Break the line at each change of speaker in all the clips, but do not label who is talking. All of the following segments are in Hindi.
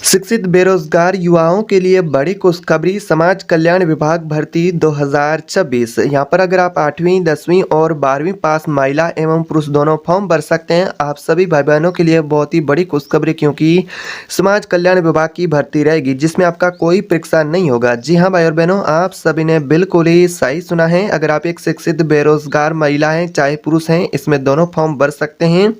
शिक्षित बेरोजगार युवाओं के लिए बड़ी खुशखबरी समाज कल्याण विभाग भर्ती 2026। यहाँ पर अगर आप 8वीं 10वीं और 12वीं पास महिला एवं पुरुष दोनों फॉर्म भर सकते हैं। आप सभी भाई बहनों के लिए बहुत ही बड़ी खुशखबरी, क्योंकि समाज कल्याण विभाग की भर्ती रहेगी जिसमें आपका कोई परीक्षा नहीं होगा। जी हाँ भाई और बहनों, आप सभी ने बिल्कुल ही सही सुना है। अगर आप एक शिक्षित बेरोजगार महिला हैं चाहे पुरुष हैं, इसमें दोनों फॉर्म भर सकते हैं।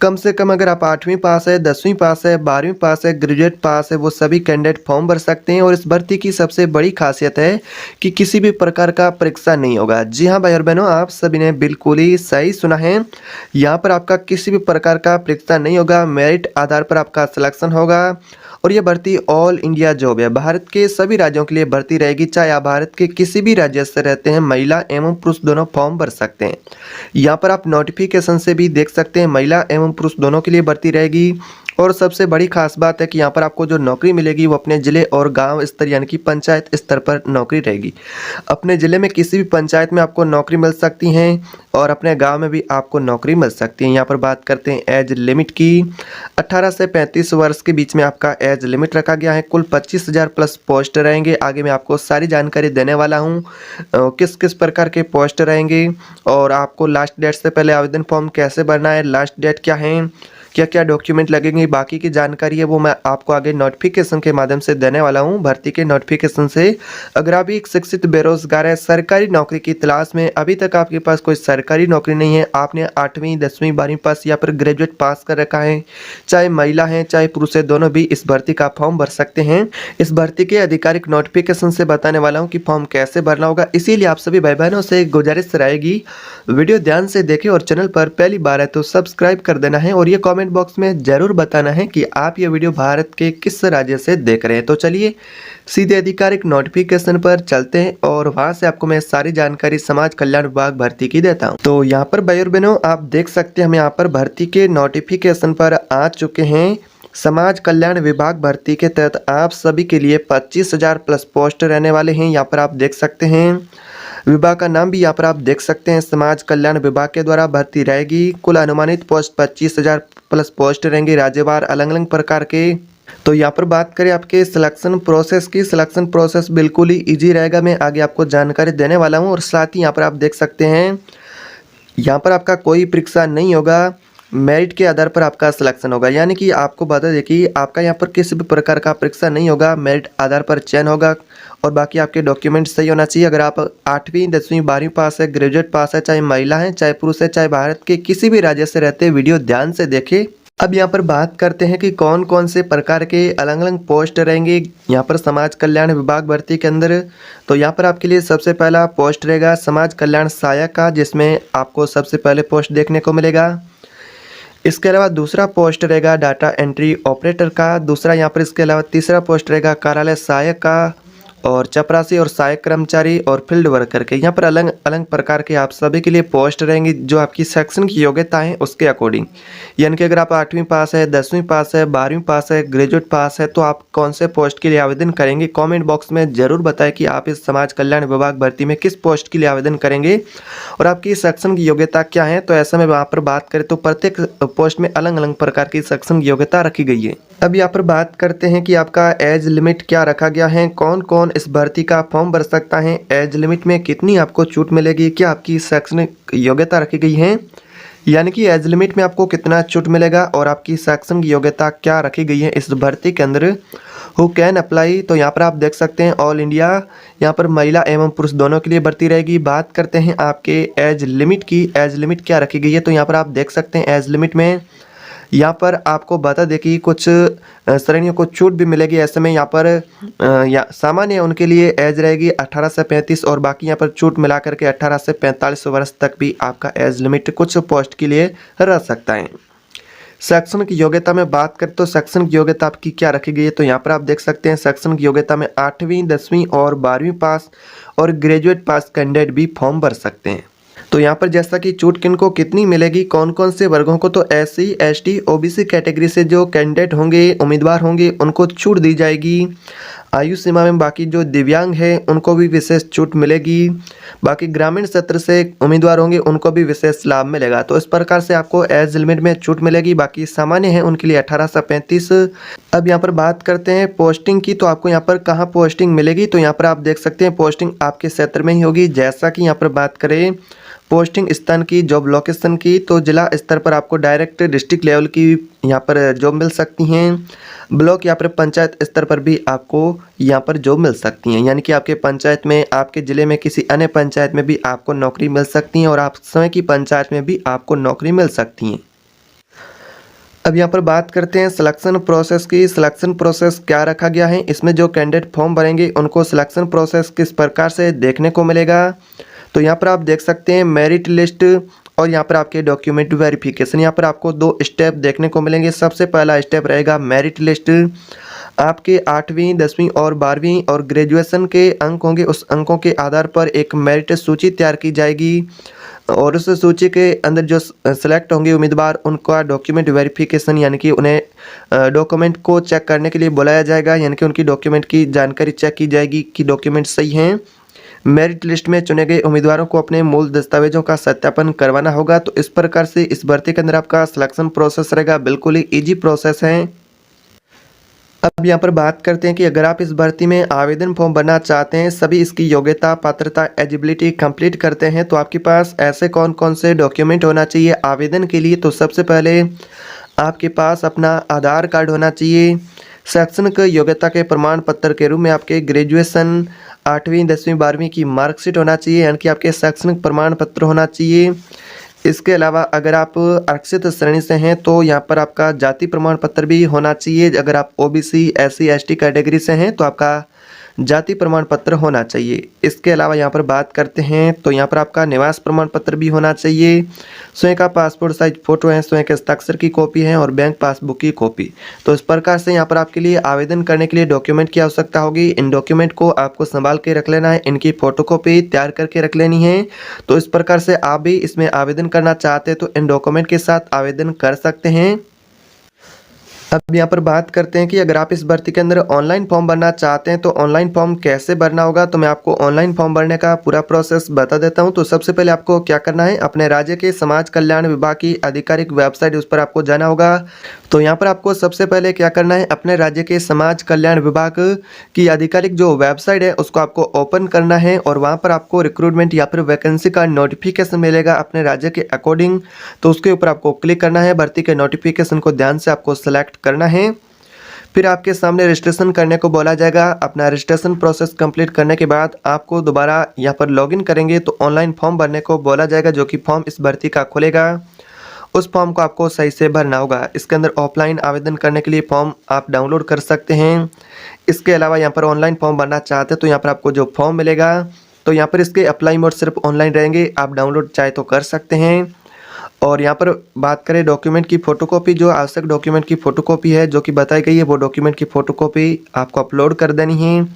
कम से कम अगर आप 8वीं पास है, 10वीं पास है, 12वीं पास है, ग्रेजुएट पास है, वो सभी कैंडिडेट फॉर्म भर सकते हैं। और इस भर्ती की सबसे बड़ी खासियत है कि किसी भी प्रकार का परीक्षा नहीं होगा। जी हाँ भाई और बहनों, आप सभी ने बिल्कुल ही सही सुना है। यहाँ पर आपका किसी भी प्रकार का परीक्षा नहीं होगा, मेरिट आधार पर आपका सिलेक्शन होगा। और ये भर्ती ऑल इंडिया जॉब है, भारत के सभी राज्यों के लिए भर्ती रहेगी। चाहे आप भारत के किसी भी राज्य से रहते हैं, महिला एवं पुरुष दोनों फॉर्म भर सकते हैं। यहाँ पर आप नोटिफिकेशन से भी देख सकते हैं, महिला एवं पुरुष दोनों के लिए भर्ती रहेगी। और सबसे बड़ी खास बात है कि यहाँ पर आपको जो नौकरी मिलेगी वो अपने ज़िले और गांव स्तर यानी कि पंचायत स्तर पर नौकरी रहेगी। अपने ज़िले में किसी भी पंचायत में आपको नौकरी मिल सकती है और अपने गांव में भी आपको नौकरी मिल सकती है। यहाँ पर बात करते हैं एज लिमिट की। 18 से 35 वर्ष के बीच में आपका एज लिमिट रखा गया है। कुल 25,000 प्लस पोस्ट रहेंगे। आगे मैं आपको सारी जानकारी देने वाला हूँ किस किस प्रकार के पोस्ट रहेंगे और आपको लास्ट डेट से पहले आवेदन फॉर्म कैसे भरना है, लास्ट डेट क्या है, क्या क्या डॉक्यूमेंट लगेंगे, बाकी की जानकारी है वो मैं आपको आगे नोटिफिकेशन के माध्यम से देने वाला हूं। भर्ती के नोटिफिकेशन से अगर आप एक शिक्षित बेरोजगार है, सरकारी नौकरी की तलाश में, अभी तक आपके पास कोई सरकारी नौकरी नहीं है, आपने 8वीं 10वीं 12वीं पास या फिर ग्रेजुएट पास कर रखा है, चाहे महिला है चाहे पुरुष है, दोनों भी इस भर्ती का फॉर्म भर सकते हैं। इस भर्ती के आधिकारिक नोटिफिकेशन से बताने वाला हूँ कि फॉर्म कैसे भरना होगा। इसीलिए आप सभी भाई बहनों से गुजारिश रहेगी, वीडियो ध्यान से देखें और चैनल पर पहली बार है तो सब्सक्राइब कर देना है। और ये कमेंट बॉक्स में जरूर बताना है कि आप ये वीडियो भारत के किस राज्य से देख रहे हैं। तो चलिए सीधे आधिकारिक नोटिफिकेशन पर चलते हैं और वहां से आपको मैं सारी जानकारी समाज कल्याण विभाग भर्ती की देता हूं। तो यहाँ पर भाई और बहनों आप देख सकते हैं, हम यहाँ पर भर्ती के नोटिफिकेशन पर आ चुके हैं। समाज कल्याण विभाग भर्ती के तहत आप सभी के लिए 25,000 प्लस पोस्ट रहने वाले हैं। यहाँ पर आप देख सकते हैं, विभाग का नाम भी यहाँ पर आप देख सकते हैं, समाज कल्याण विभाग के द्वारा भर्ती रहेगी। कुल अनुमानित पोस्ट 25,000 प्लस पोस्ट रहेंगे, राज्यवार अलग अलग प्रकार के। तो यहाँ पर बात करें आपके सिलेक्शन प्रोसेस की, सिलेक्शन प्रोसेस बिल्कुल ही इजी रहेगा, मैं आगे आपको जानकारी देने वाला हूँ। और साथ ही यहाँ पर आप देख सकते हैं, यहाँ पर आपका कोई परीक्षा नहीं होगा, मेरिट के आधार पर आपका सिलेक्शन होगा। यानी कि आपको बता दें कि आपका यहाँ पर किसी भी प्रकार का परीक्षा नहीं होगा, मेरिट आधार पर चयन होगा। और बाकी आपके डॉक्यूमेंट सही होना चाहिए। अगर आप 8वीं 10वीं 12वीं पास है, ग्रेजुएट पास है, चाहे महिला है चाहे पुरुष है, चाहे भारत के किसी भी राज्य से रहते हैं, वीडियो ध्यान से देखें। अब यहाँ पर बात करते हैं कि कौन कौन से प्रकार के अलग अलग पोस्ट रहेंगे यहाँ पर समाज कल्याण विभाग भर्ती के अंदर। तो यहाँ पर आपके लिए सबसे पहला पोस्ट रहेगा समाज कल्याण सहायक का, जिसमें आपको सबसे पहले पोस्ट देखने को मिलेगा। इसके अलावा दूसरा पोस्ट रहेगा डाटा एंट्री ऑपरेटर का। दूसरा यहाँ पर इसके अलावा तीसरा पोस्ट रहेगा कार्यालय सहायक का, और चपरासी और सहायक कर्मचारी और फील्ड वर्कर के। यहाँ पर अलग अलग प्रकार के आप सभी के लिए पोस्ट रहेंगी, जो आपकी शैक्षणिक योग्यता है उसके अकॉर्डिंग। यानी कि अगर आप 8वीं पास है, 10वीं पास है, 12वीं पास है, ग्रेजुएट पास है, तो आप कौन से पोस्ट के लिए आवेदन करेंगे, कमेंट बॉक्स में जरूर बताएं कि आप इस समाज कल्याण विभाग भर्ती में किस पोस्ट के लिए आवेदन करेंगे और आपकी शैक्षणिक योग्यता क्या है। तो ऐसा में वहाँ पर बात करें तो प्रत्येक पोस्ट में अलग अलग प्रकार की शैक्षणिक योग्यता रखी गई है। अब यहाँ पर बात करते हैं कि आपका एज लिमिट क्या रखा गया है, कौन कौन इस भर्ती का फॉर्म भर सकता है, एज लिमिट में कितनी आपको छूट मिलेगी, क्या आपकी शैक्षणिक योग्यता रखी गई है, यानी कि एज लिमिट में आपको कितना छूट मिलेगा और आपकी शैक्षणिक योग्यता क्या रखी गई है इस भर्ती के अंदर। हु कैन अप्लाई, तो यहाँ पर आप देख सकते हैं ऑल इंडिया, यहाँ पर महिला एवं पुरुष दोनों के लिए भर्ती रहेगी। बात करते हैं आपके एज लिमिट की, एज लिमिट क्या रखी गई है। तो यहाँ पर आप देख सकते हैं एज लिमिट में यहाँ पर आपको बता दें कि कुछ श्रेणियों को छूट भी मिलेगी। ऐसे में यहाँ पर सामान्य उनके लिए एज रहेगी 18 से 35 और बाकी यहाँ पर छूट मिला करके 18 से 45 वर्ष तक भी आपका एज लिमिट कुछ पोस्ट के लिए रह सकता है। शैक्षणिक योग्यता में बात करें तो शैक्षणिक योग्यता आपकी क्या रखी गई है। तो यहाँ पर आप देख सकते हैं शैक्षणिक योग्यता में 8वीं 10वीं और 12वीं पास और ग्रेजुएट पास कैंडिडेट भी फॉर्म भर सकते हैं। तो यहाँ पर जैसा कि छूट किनको कितनी मिलेगी, कौन कौन से वर्गों को, तो SC ST OBC कैटेगरी से जो कैंडिडेट होंगे, उम्मीदवार होंगे, उनको छूट दी जाएगी। आयु सीमा में बाकी जो दिव्यांग है उनको भी विशेष छूट मिलेगी। बाकी ग्रामीण क्षेत्र से उम्मीदवार होंगे उनको भी विशेष लाभ मिलेगा। तो इस प्रकार से आपको एज लिमिट में छूट मिलेगी। बाकी सामान्य है उनके लिए 18 से 35। अब यहाँ पर बात करते हैं पोस्टिंग की। तो आपको यहाँ पर कहाँ पोस्टिंग मिलेगी, तो यहाँ पर आप देख सकते हैं पोस्टिंग आपके क्षेत्र में ही होगी। जैसा कि यहाँ पर बात करें पोस्टिंग स्थान की, जॉब लोकेशन की, तो जिला स्तर पर आपको डायरेक्ट डिस्ट्रिक्ट लेवल की यहाँ पर जॉब मिल सकती हैं। ब्लॉक या फिर पंचायत स्तर पर भी आपको यहाँ पर जॉब मिल सकती हैं, यानी कि आपके पंचायत में, आपके ज़िले में किसी अन्य पंचायत में भी आपको नौकरी मिल सकती है और आप स्वयं की पंचायत में भी आपको नौकरी मिल सकती है। अब यहाँ पर बात करते हैं सिलेक्शन प्रोसेस की। सिलेक्शन प्रोसेस क्या रखा गया है, इसमें जो कैंडिडेट फॉर्म भरेंगे उनको सिलेक्शन प्रोसेस किस प्रकार से देखने को मिलेगा। तो यहाँ पर आप देख सकते हैं मेरिट लिस्ट और यहाँ पर आपके डॉक्यूमेंट वेरिफिकेशन। यहाँ पर आपको 2 स्टेप देखने को मिलेंगे। सबसे पहला स्टेप रहेगा मेरिट लिस्ट। आपके 8वीं 10वीं और 12वीं और ग्रेजुएशन के अंक होंगे, उस अंकों के आधार पर एक मेरिट सूची तैयार की जाएगी और उस सूची के अंदर जो सेलेक्ट होंगे उम्मीदवार उनका डॉक्यूमेंट वेरिफिकेशन, यानी कि उन्हें डॉक्यूमेंट को चेक करने के लिए बुलाया जाएगा, यानी कि उनकी डॉक्यूमेंट की जानकारी चेक की जाएगी कि डॉक्यूमेंट सही हैं। मेरिट लिस्ट में चुने गए उम्मीदवारों को अपने मूल दस्तावेजों का सत्यापन करवाना होगा। तो इस प्रकार से इस भर्ती के अंदर आपका सिलेक्शन प्रोसेस रहेगा, बिल्कुल ही ईजी प्रोसेस है। अब यहाँ पर बात करते हैं कि अगर आप इस भर्ती में आवेदन फॉर्म भरना चाहते हैं, सभी इसकी योग्यता, पात्रता, एलिजिबिलिटी कंप्लीट करते हैं, तो आपके पास ऐसे कौन कौन से डॉक्यूमेंट होना चाहिए आवेदन के लिए। तो सबसे पहले आपके पास अपना आधार कार्ड होना चाहिए। शैक्षणिक योग्यता के प्रमाण पत्र के रूप में आपके ग्रेजुएशन, 8वीं 10वीं 12वीं की मार्कशीट होना चाहिए, यानी कि आपके शैक्षणिक प्रमाण पत्र होना चाहिए। इसके अलावा अगर आप आरक्षित श्रेणी से हैं तो यहाँ पर आपका जाति प्रमाण पत्र भी होना चाहिए। अगर आप ओबीसी, एससी, एसटी कैटेगरी से हैं तो आपका जाति प्रमाण पत्र होना चाहिए। इसके अलावा यहाँ पर बात करते हैं तो यहाँ पर आपका निवास प्रमाण पत्र भी होना चाहिए। स्वयं का पासपोर्ट साइज फ़ोटो है, स्वयं के हस्ताक्षर की कॉपी है और बैंक पासबुक की कॉपी। तो इस प्रकार से यहाँ पर आपके लिए आवेदन करने के लिए डॉक्यूमेंट की आवश्यकता होगी। इन डॉक्यूमेंट को आपको संभाल के रख लेना है, इनकी फ़ोटोकॉपी तैयार करके रख लेनी है। तो इस प्रकार से आप भी इसमें आवेदन करना चाहते हैं तो इन डॉक्यूमेंट के साथ आवेदन कर सकते हैं। अब यहाँ पर बात करते हैं कि अगर आप इस भर्ती के अंदर ऑनलाइन फॉर्म भरना चाहते हैं तो ऑनलाइन फॉर्म कैसे भरना होगा। तो मैं आपको ऑनलाइन फॉर्म भरने का पूरा प्रोसेस बता देता हूँ। तो सबसे पहले आपको क्या करना है, अपने राज्य के समाज कल्याण विभाग की आधिकारिक वेबसाइट, उस पर आपको जाना होगा। तो यहाँ पर आपको सबसे पहले क्या करना है, अपने राज्य के समाज कल्याण विभाग की आधिकारिक जो वेबसाइट है उसको आपको ओपन करना है और वहाँ पर आपको रिक्रूटमेंट या फिर वैकेंसी का नोटिफिकेशन मिलेगा अपने राज्य के अकॉर्डिंग। तो उसके ऊपर आपको क्लिक करना है। भर्ती के नोटिफिकेशन को ध्यान से आपको सेलेक्ट करना है। फिर आपके सामने रजिस्ट्रेशन करने को बोला जाएगा। अपना रजिस्ट्रेशन प्रोसेस कंप्लीट करने के बाद आपको दोबारा यहाँ पर लॉगिन करेंगे तो ऑनलाइन फॉर्म भरने को बोला जाएगा, जो कि फॉर्म इस भर्ती का खुलेगा। उस फॉर्म को आपको सही से भरना होगा। इसके अंदर ऑफलाइन आवेदन करने के लिए फॉर्म आप डाउनलोड कर सकते हैं। इसके अलावा यहाँ पर ऑनलाइन फॉर्म भरना चाहते हैं तो यहाँ पर आपको जो फॉर्म मिलेगा तो यहाँ पर इसके अप्लाई मोड सिर्फ ऑनलाइन रहेंगे, आप डाउनलोड चाहे तो कर सकते हैं। और यहाँ पर बात करें डॉक्यूमेंट की फ़ोटोकॉपी, जो आवश्यक डॉक्यूमेंट की फ़ोटोकॉपी है जो कि बताई गई है वो डॉक्यूमेंट की फ़ोटोकॉपी आपको अपलोड कर देनी है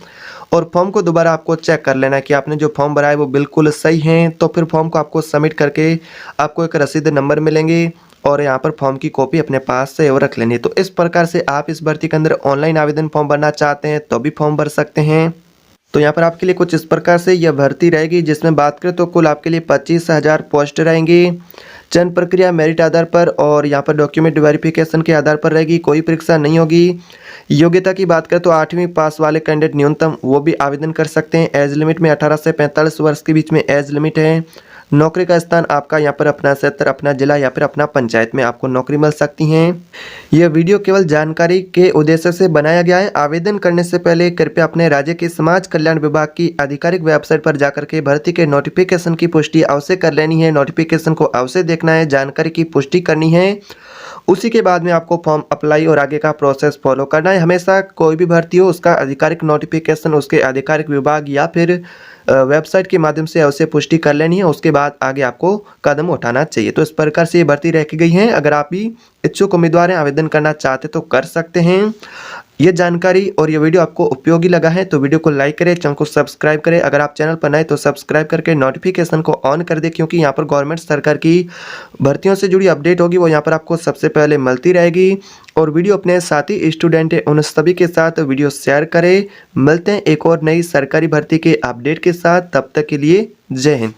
और फॉर्म को दोबारा आपको चेक कर लेना है कि आपने जो फॉर्म भरा है वो बिल्कुल सही है। तो फिर फॉर्म को आपको सबमिट करके आपको एक रसीद नंबर मिलेंगे और यहाँ पर फॉर्म की कॉपी अपने पास से और रख लेनी है। तो इस प्रकार से आप इस भर्ती के अंदर ऑनलाइन आवेदन फॉर्म भरना चाहते हैं तो भी फॉर्म भर सकते हैं। तो यहाँ पर आपके लिए कुछ इस प्रकार से यह भर्ती रहेगी, जिसमें बात करें तो कुल आपके लिए 25,000 पोस्ट रहेंगी। चयन प्रक्रिया मेरिट आधार पर और यहाँ पर डॉक्यूमेंट वेरिफिकेशन के आधार पर रहेगी, कोई परीक्षा नहीं होगी। योग्यता की बात करें तो 8वीं पास वाले कैंडिडेट न्यूनतम वो भी आवेदन कर सकते हैं। एज लिमिट में 18 से 45 वर्ष के बीच में एज लिमिट है। नौकरी का स्थान आपका यहाँ पर अपना क्षेत्र, अपना जिला या फिर अपना पंचायत में आपको नौकरी मिल सकती है। यह वीडियो केवल जानकारी के उद्देश्य से बनाया गया है। आवेदन करने से पहले कृपया अपने राज्य के समाज कल्याण विभाग की आधिकारिक वेबसाइट पर जाकर के भर्ती के नोटिफिकेशन की पुष्टि अवश्य कर लेनी है। नोटिफिकेशन को अवश्य देखना है, जानकारी की पुष्टि करनी है। उसी के बाद में आपको फॉर्म अप्लाई और आगे का प्रोसेस फॉलो करना है। हमेशा कोई भी भर्ती हो उसका आधिकारिक नोटिफिकेशन उसके आधिकारिक विभाग या फिर वेबसाइट के माध्यम से अवश्य पुष्टि कर लेनी है, उसके बाद आगे आपको कदम उठाना चाहिए। तो इस प्रकार से ये भर्ती रखी गई है। अगर आप भी इच्छुक उम्मीदवार हैं, आवेदन करना चाहते तो कर सकते हैं। ये जानकारी और ये वीडियो आपको उपयोगी लगा है तो वीडियो को लाइक करें, चैनल को सब्सक्राइब करें। अगर आप चैनल पर नए तो सब्सक्राइब करके नोटिफिकेशन को ऑन कर दें, क्योंकि यहाँ पर गवर्नमेंट सरकार की भर्तियों से जुड़ी अपडेट होगी वो यहाँ पर आपको सबसे पहले मिलती रहेगी। और वीडियो अपने साथी स्टूडेंट हैं उन सभी के साथ वीडियो शेयर करें। मिलते हैं एक और नई सरकारी भर्ती के अपडेट के साथ, तब तक के लिए जय हिंद।